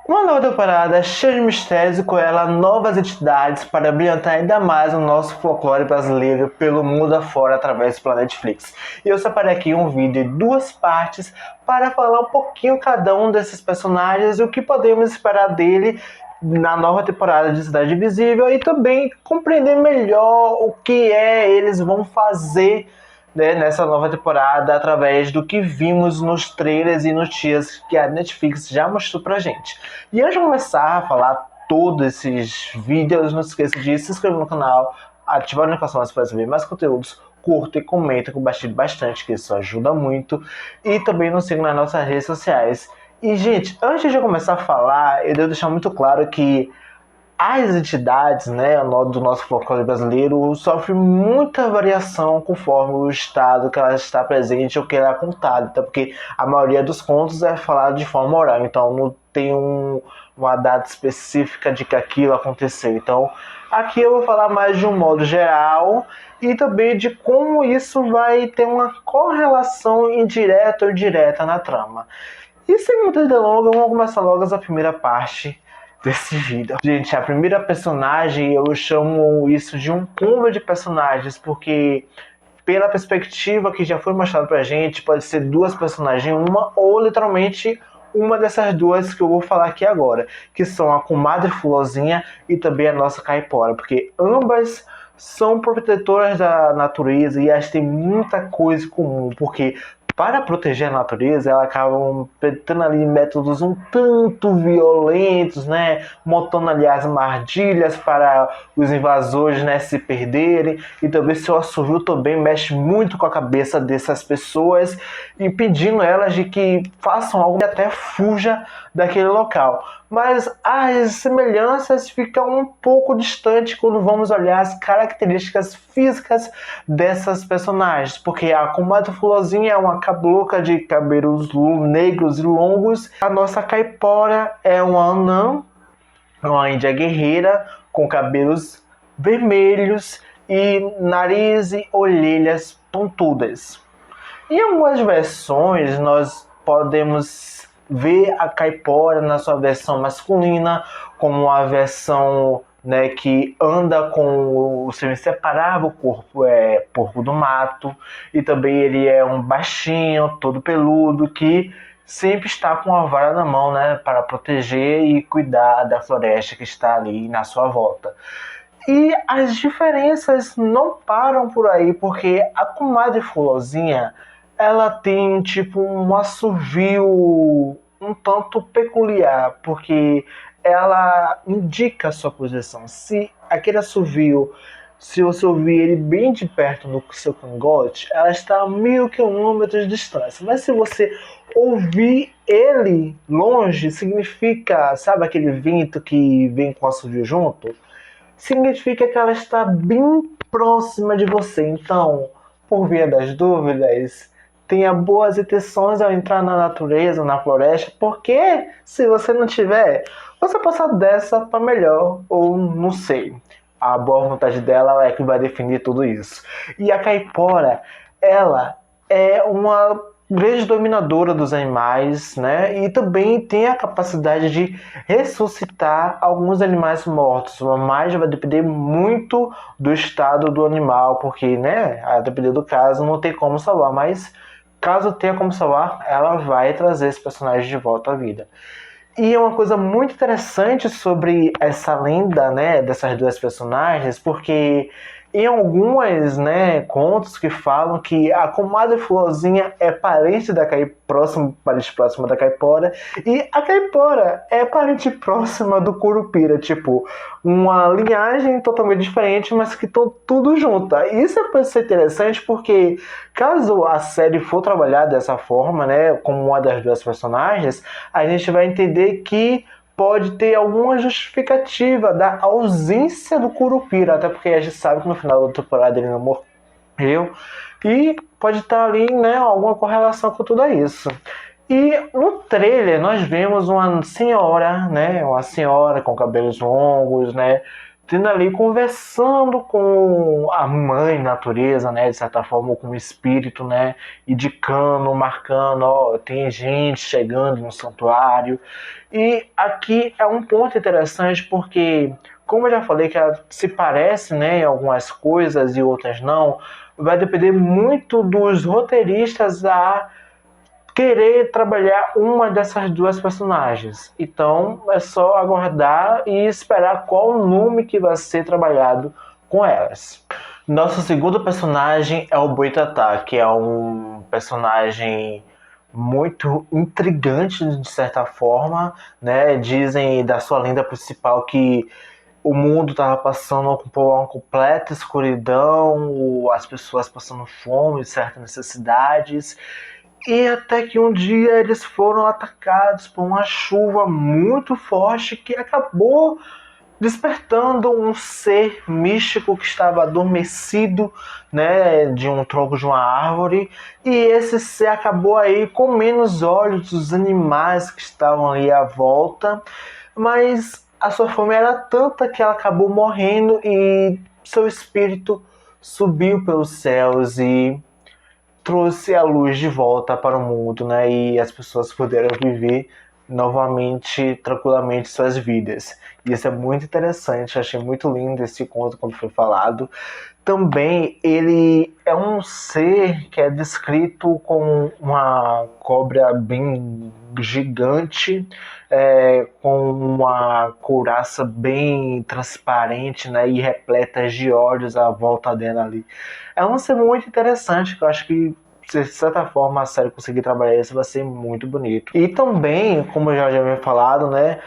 Uma nova temporada cheia de mistérios e com ela novas entidades para brilhantar ainda mais o nosso folclore brasileiro pelo mundo afora através do Netflix. E eu separei aqui um vídeo em duas partes para falar um pouquinho cada um desses personagens e o que podemos esperar dele na nova temporada de Cidade Invisível e também compreender melhor o que eles vão fazer, né, nessa nova temporada através do que vimos nos trailers e notícias que a Netflix já mostrou pra gente. E antes de começar a falar todos esses vídeos, não se esqueça de se inscrever no canal, ativar as notificações para receber mais conteúdos, curta e comenta, compartilhe bastante, que isso ajuda muito. E também nos siga nas nossas redes sociais. E, gente, antes de eu começar a falar, eu devo deixar muito claro que as entidades, né, do nosso folclore brasileiro sofrem muita variação conforme o estado que ela está presente ou que ela é contada, até porque a maioria dos contos é falado de forma oral, então não tem uma data específica de que aquilo aconteceu. Então aqui eu vou falar mais de um modo geral e também de como isso vai ter uma correlação indireta ou direta na trama. E sem muitas delongas, vamos começar logo a primeira parte desse vídeo. Gente, a primeira personagem, eu chamo isso de um combo de personagens, porque pela perspectiva que já foi mostrada pra gente, pode ser duas personagens, uma ou literalmente uma dessas duas que eu vou falar aqui agora, que são a comadre Fulozinha e também a nossa Caipora, porque ambas são protetoras da natureza e elas têm muita coisa em comum, porque para proteger a natureza, elas acabam tendo ali métodos um tanto violentos, né? Montando ali as armadilhas para os invasores, né, se perderem. E também seu assovio também mexe muito com a cabeça dessas pessoas, impedindo elas de que façam algo e até fuja daquele local. Mas as semelhanças ficam um pouco distantes quando vamos olhar as características físicas dessas personagens, porque a comadre Fulozinha é uma cabocla de cabelos negros e longos, a nossa Caipora é uma anã, uma índia guerreira com cabelos vermelhos e nariz e orelhas pontudas. Em algumas versões nós podemos ver a Caipora na sua versão masculina, como a versão, né, que anda com o seu inseparável corpo, é porco do mato, e também ele é um baixinho, todo peludo, que sempre está com a vara na mão, né, para proteger e cuidar da floresta que está ali na sua volta. E as diferenças não param por aí, porque a comadre Fulozinha, ela tem tipo um assovio um tanto peculiar, porque ela indica a sua posição. Se aquele assovio, se você ouvir ele bem de perto no seu cangote, ela está a 1.000 quilômetros de distância. Mas se você ouvir ele longe, significa, sabe aquele vento que vem com o assovio junto? Significa que ela está bem próxima de você. Então, por via das dúvidas, tenha boas intenções ao entrar na natureza, na floresta, porque se você não tiver, você passa dessa para melhor, ou não sei. A boa vontade dela é que vai definir tudo isso. E a Caipora, ela é uma grande dominadora dos animais, né? E também tem a capacidade de ressuscitar alguns animais mortos, mas vai depender muito do estado do animal, porque, né, a depender do caso, não tem como salvar, mas caso tenha como salvar, ela vai trazer esse personagem de volta à vida. E é uma coisa muito interessante sobre essa lenda, né, dessas duas personagens, porque em algumas, né, contos que falam que a comadre Florzinha é parente da parente próxima da Caipora, e a Caipora é parente próxima do Curupira, tipo, uma linhagem totalmente diferente, mas que estão tudo junto. Isso pode ser interessante porque caso a série for trabalhar dessa forma, né, como uma das duas personagens, a gente vai entender que pode ter alguma justificativa da ausência do Curupira, até porque a gente sabe que no final da temporada ele não morreu, e pode estar ali, né, alguma correlação com tudo isso. E no trailer nós vemos uma senhora, né, uma senhora com cabelos longos, né, tendo ali, conversando com a mãe natureza, né, de certa forma, com o espírito, né, indicando, marcando, ó, tem gente chegando no santuário. E aqui é um ponto interessante porque, como eu já falei, que ela se parece, né, em algumas coisas e outras não, vai depender muito dos roteiristas a querer trabalhar uma dessas duas personagens. Então é só aguardar e esperar qual nome que vai ser trabalhado com elas. Nosso segundo personagem é o Boitatá, que é um personagem muito intrigante de certa forma, né? Dizem da sua lenda principal que o mundo estava passando por uma completa escuridão, as pessoas passando fome, certas necessidades, e até que um dia eles foram atacados por uma chuva muito forte que acabou despertando um ser místico que estava adormecido, né, de um tronco de uma árvore, e esse ser acabou aí comendo os olhos dos animais que estavam ali à volta, mas a sua fome era tanta que ela acabou morrendo e seu espírito subiu pelos céus e trouxe a luz de volta para o mundo, né? E as pessoas puderam viver novamente, tranquilamente, suas vidas. E isso é muito interessante, achei muito lindo esse conto quando foi falado. Também ele é um ser que é descrito como uma cobra bem gigante, com uma couraça bem transparente, né, e repleta de olhos à volta dela ali. É um ser muito interessante, que eu acho que se de certa forma a série conseguir trabalhar isso vai ser muito bonito. E também, como eu já havia falado, né,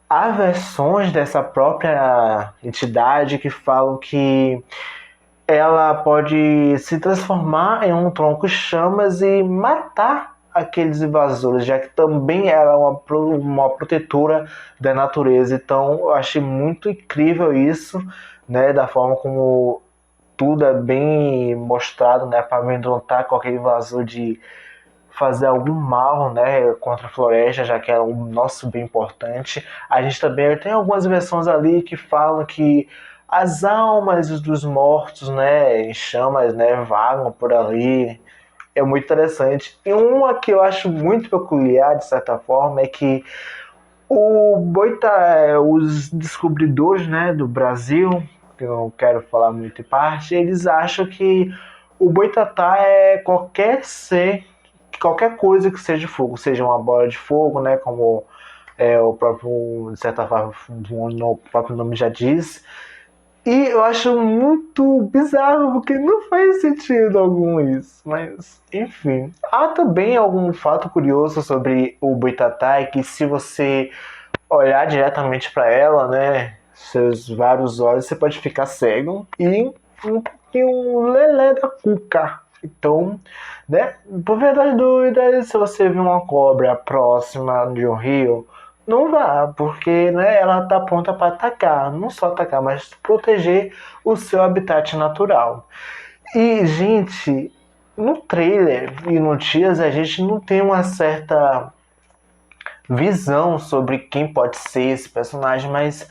há versões dessa própria entidade que falam que ela pode se transformar em um tronco chamas e matar aqueles invasores, já que também ela é uma protetora da natureza. Então eu achei muito incrível isso, né, da forma como tudo é bem mostrado, né, para amedrontar qualquer invasor de fazer algum mal, né, contra a floresta, já que é um nosso bem importante. A gente também tem algumas versões ali que falam que as almas dos mortos, né, em chamas, né, vagam por ali. É muito interessante. E uma que eu acho muito peculiar, de certa forma, é que os descobridores, né, do Brasil, que eu não quero falar muito em parte, eles acham que o boitatá é qualquer ser, qualquer coisa que seja fogo, seja uma bola de fogo, né, como o próprio, de certa forma, o próprio nome já diz. E eu acho muito bizarro, porque não faz sentido algum isso. Mas, enfim. Há também algum fato curioso sobre o boitatá, é que se você olhar diretamente para ela, né, seus vários olhos, você pode ficar cego e um pouquinho lelé da cuca. Então, né, por verdade dúvida, se você vir uma cobra próxima de um rio, não vá, porque, né, ela está pronta para atacar, não só atacar, mas proteger o seu habitat natural. E, gente, no trailer e no teaser a gente não tem uma certa visão sobre quem pode ser esse personagem, mas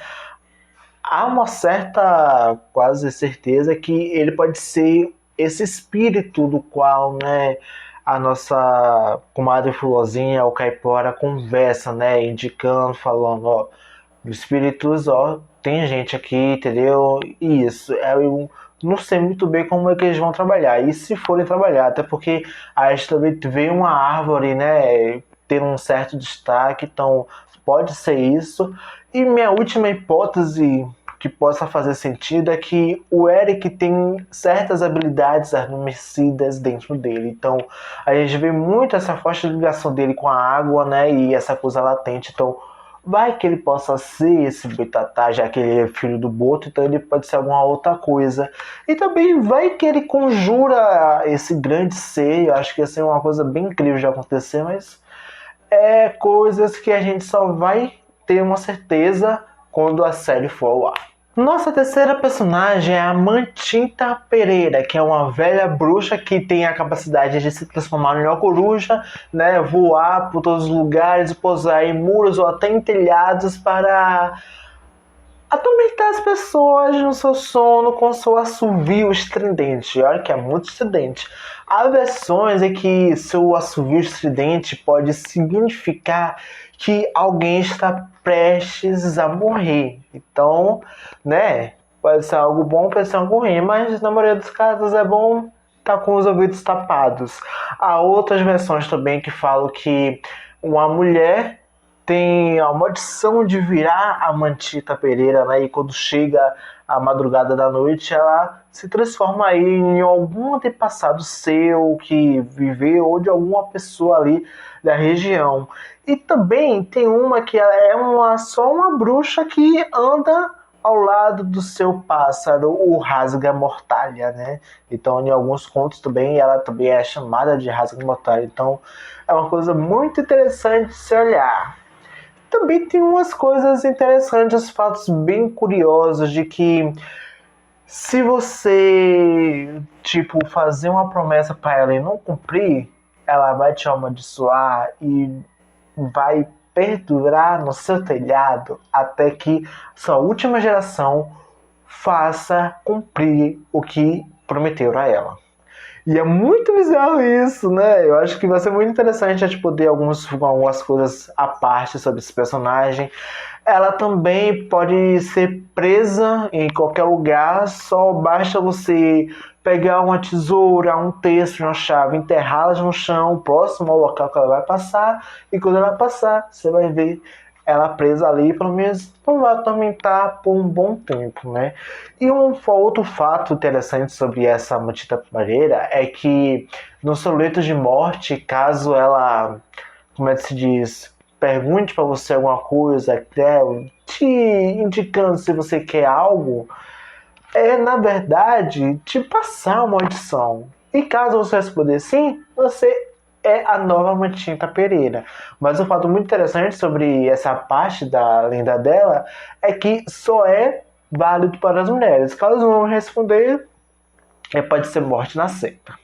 há uma certa quase certeza que ele pode ser esse espírito do qual, né, a nossa comadre Fulozinha, o Caipora, conversa, né, indicando, falando, ó, espíritos, ó, tem gente aqui, entendeu? E isso, eu não sei muito bem como é que eles vão trabalhar, e se forem trabalhar, até porque a gente também vê uma árvore, né, ter um certo destaque, então pode ser isso. E minha última hipótese que possa fazer sentido é que o Eric tem certas habilidades adormecidas dentro dele. Então a gente vê muito essa forte ligação dele com a água, né? E essa coisa latente. Então vai que ele possa ser esse Boitatá, já que ele é filho do Boto, então ele pode ser alguma outra coisa. E também vai que ele conjura esse grande ser. Eu acho que ia ser uma coisa bem incrível de acontecer, mas é coisas que a gente só vai ter uma certeza quando a série for ao ar. Nossa terceira personagem é a Mantinta Pereira, que é uma velha bruxa que tem a capacidade de se transformar em uma coruja, né, voar por todos os lugares, pousar em muros ou até em telhados para atormentar as pessoas no seu sono com seu assovio estridente. Olha que é muito estridente. Há versões em que seu assovio estridente pode significar que alguém está prestes a morrer. Então, né, pode ser algo bom, pode ser algo ruim, mas na maioria dos casos é bom estar com os ouvidos tapados. Há outras versões também que falam que uma mulher tem a maldição de virar a Mantita Pereira, né? E quando chega a madrugada da noite, ela se transforma aí em algum antepassado seu que viveu ou de alguma pessoa ali da região. E também tem uma que ela é só uma bruxa que anda ao lado do seu pássaro, o Rasga-Mortalha, né? Então, em alguns contos também, ela também é chamada de Rasga-Mortalha. Então, é uma coisa muito interessante de se olhar. Também tem umas coisas interessantes, fatos bem curiosos de que se você, tipo, fazer uma promessa para ela e não cumprir, ela vai te amaldiçoar e vai perdurar no seu telhado até que sua última geração faça cumprir o que prometeu a ela. E é muito bizarro isso, né? Eu acho que vai ser muito interessante a gente poder algumas coisas à parte sobre esse personagem. Ela também pode ser presa em qualquer lugar, só basta você pegar uma tesoura, um terço, uma chave, enterrá-las no chão, próximo ao local que ela vai passar, e quando ela passar, você vai ver ela presa ali, pelo menos não vai atormentar por um bom tempo, né? E um outro fato interessante sobre essa Mantita Pereira é que no seu leito de morte, caso ela, como é que se diz, pergunte para você alguma coisa, te indicando se você quer algo, é na verdade te passar uma maldição. E caso você responder sim, você é a nova Mantita Pereira. Mas um fato muito interessante sobre essa parte da lenda dela é que só é válido para as mulheres. Caso não responder, pode ser morte na seita.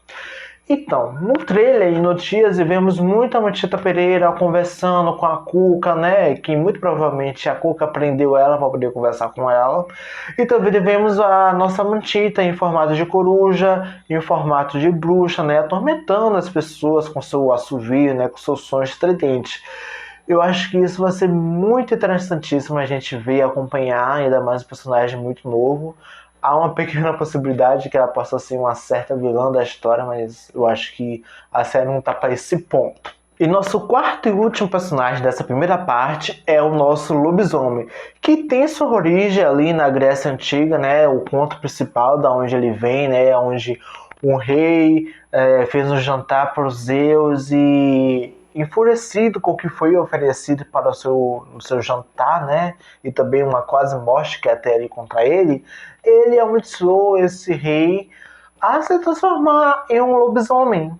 Então, no trailer, em notícias, vemos muito a Mantita Pereira conversando com a Cuca, né? Que muito provavelmente a Cuca prendeu ela para poder conversar com ela. E também vemos a nossa Mantita em formato de coruja, em formato de bruxa, né? Atormentando as pessoas com seu assovio, né? Com seus sons estridentes. Eu acho que isso vai ser muito interessantíssimo a gente ver e acompanhar, ainda mais um personagem muito novo. Há uma pequena possibilidade que ela possa ser uma certa vilã da história, mas eu acho que a série não tá para esse ponto. E nosso quarto e último personagem dessa primeira parte é o nosso lobisomem, que tem sua origem ali na Grécia Antiga, né? O conto principal da onde ele vem, né? Onde um rei fez um jantar para os Zeus e, enfurecido com o que foi oferecido para o seu jantar, né? E também uma quase morte que até ali contra ele amaldiçoou esse rei a se transformar em um lobisomem.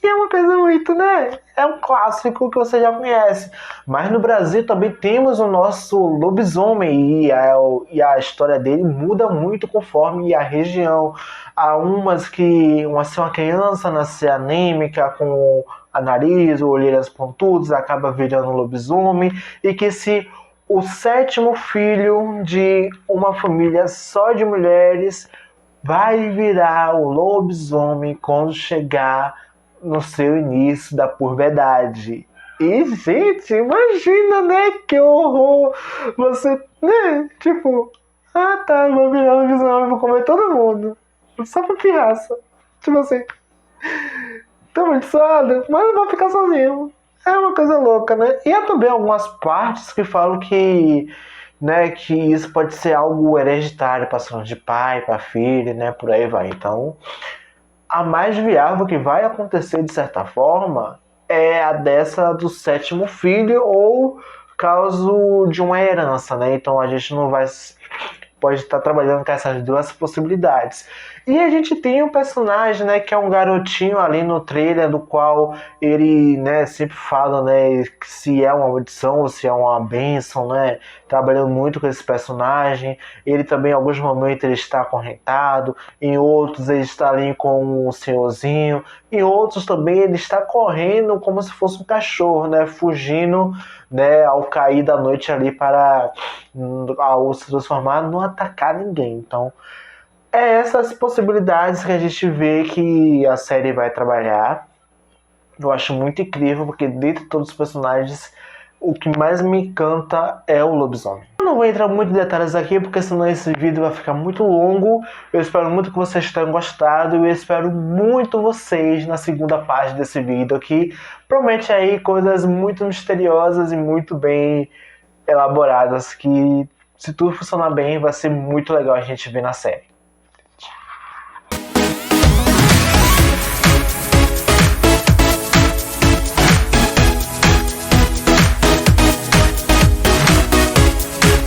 E é uma coisa muito, né? É um clássico que você já conhece. Mas no Brasil também temos o nosso lobisomem e a história dele muda muito conforme a região. Há umas que uma criança nasce anêmica com a nariz, olheiras pontudas, acaba virando um lobisomem. E que se o sétimo filho de uma família só de mulheres vai virar o lobisomem quando chegar no seu início da puberdade. E, gente, imagina, né? Que horror! Você, né? Tipo, tá, vou virar lobisomem, vou comer todo mundo. Só pra pirraça. Tipo assim, tô amaldiçoado, mas não vou ficar sozinho. É uma coisa louca, né? E há também algumas partes que falam que, né, que isso pode ser algo hereditário, passando de pai para filho, né? Por aí vai. Então, a mais viável que vai acontecer de certa forma é a dessa do sétimo filho ou caso de uma herança, né? Então a gente não vai pode estar trabalhando com essas duas possibilidades. E a gente tem um personagem, né, que é um garotinho ali no trailer, do qual ele, né, sempre fala, né, se é uma maldição ou se é uma bênção, né, trabalhando muito com esse personagem. Ele também, em alguns momentos, ele está acorrentado, em outros ele está ali com um senhorzinho, em outros também ele está correndo como se fosse um cachorro, né, fugindo, né, ao cair da noite ali para ao se transformar, não atacar ninguém. Então, é essas possibilidades que a gente vê que a série vai trabalhar. Eu acho muito incrível, porque dentre todos os personagens, o que mais me encanta é o lobisomem. Eu não vou entrar muito em detalhes aqui, porque senão esse vídeo vai ficar muito longo. Eu espero muito que vocês tenham gostado, e eu espero muito vocês na segunda parte desse vídeo, que promete aí coisas muito misteriosas e muito bem elaboradas, que se tudo funcionar bem, vai ser muito legal a gente ver na série.